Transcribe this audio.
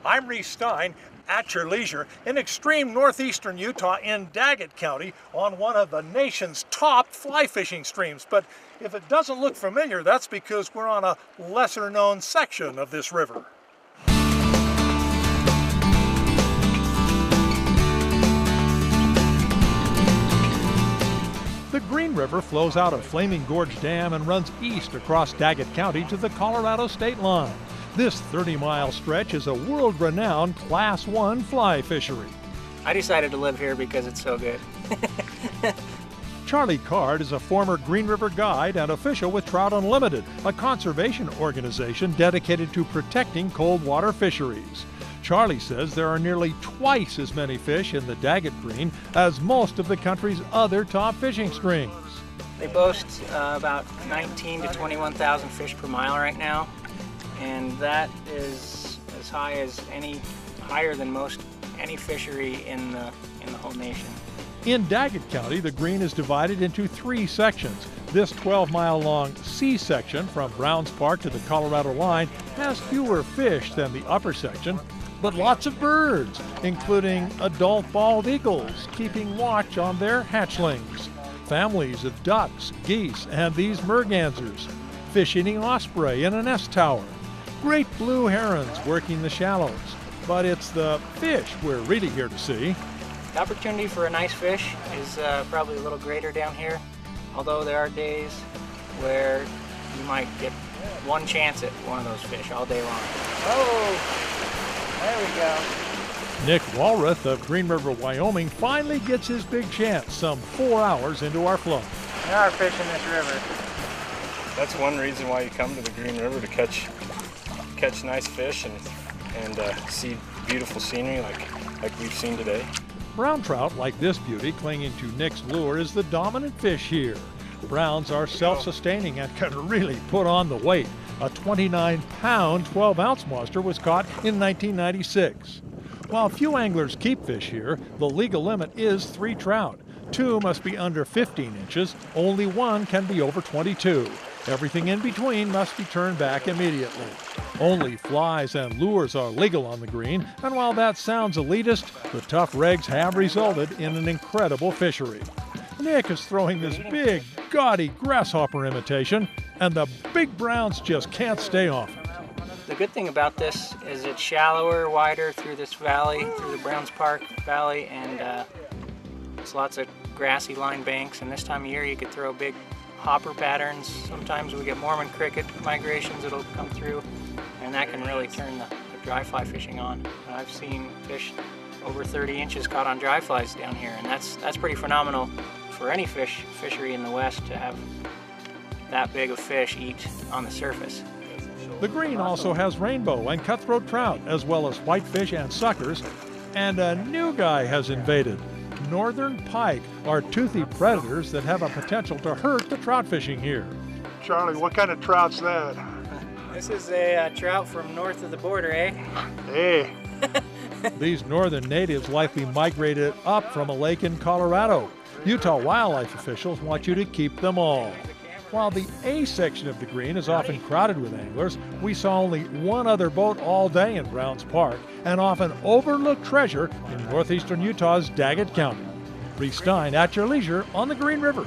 I'm Reece Stein, at your leisure, in extreme northeastern Utah in Daggett County on one of the nation's top fly fishing streams. But if it doesn't look familiar, that's because we're on a lesser known section of this river. The Green River flows out of Flaming Gorge Dam and runs east across Daggett County to the Colorado state line. This 30-mile stretch is a world-renowned Class 1 fly fishery. I decided to live here because it's so good. Charlie Card is a former Green River guide and official with Trout Unlimited, a conservation organization dedicated to protecting cold water fisheries. Charlie says there are nearly twice as many fish in the Daggett Green as most of the country's other top fishing streams. They boast about 19 to 21,000 fish per mile right now, and that is as higher than most any fishery in the whole nation. In Daggett County, the Green is divided into 3 sections. This 12-mile-long C section from Browns Park to the Colorado line has fewer fish than the upper section, but lots of birds, including adult bald eagles keeping watch on their hatchlings, families of ducks, geese, and these mergansers, fish-eating osprey in a nest tower, great blue herons working the shallows. But it's the fish we're really here to see. The opportunity for a nice fish is probably a little greater down here, although there are days where you might get one chance at one of those fish all day long. Oh, there we go. Nick Walrath of Green River, Wyoming finally gets his big chance some 4 hours into our flow. There are fish in this river. That's one reason why you come to the Green River, to catch nice fish and see beautiful scenery like we've seen today. Brown trout, like this beauty clinging to Nick's lure, is the dominant fish here. Browns are self-sustaining and can really put on the weight. A 29-pound, 12-ounce monster was caught in 1996. While few anglers keep fish here, the legal limit is 3 trout. 2 must be under 15 inches. Only 1 can be over 22. Everything in between must be turned back immediately. Only flies and lures are legal on the Green, and while that sounds elitist, the tough regs have resulted in an incredible fishery. Nick is throwing this big, gaudy grasshopper imitation, and the big browns just can't stay off it. The good thing about this is it's shallower, wider through this valley, through the Browns Park Valley, and it's lots of grassy line banks, and this time of year you could throw big hopper patterns. Sometimes we get Mormon cricket migrations that'll come through, and that can really turn the dry fly fishing on. And I've seen fish over 30 inches caught on dry flies down here, and that's pretty phenomenal for any fishery in the West to have that big of fish eat on the surface. The Green also has rainbow and cutthroat trout, as well as whitefish and suckers, and a new guy has invaded. Northern pike are toothy predators that have a potential to hurt the trout fishing here. Charlie, what kind of trout's that? This is a trout from north of the border, eh? Hey. These northern natives likely migrated up from a lake in Colorado. Utah wildlife officials want you to keep them all. While the A section of the Green is often crowded with anglers, we saw only 1 other boat all day in Browns Park, an often overlooked treasure in northeastern Utah's Daggett County. Reece Stein, at your leisure on the Green River.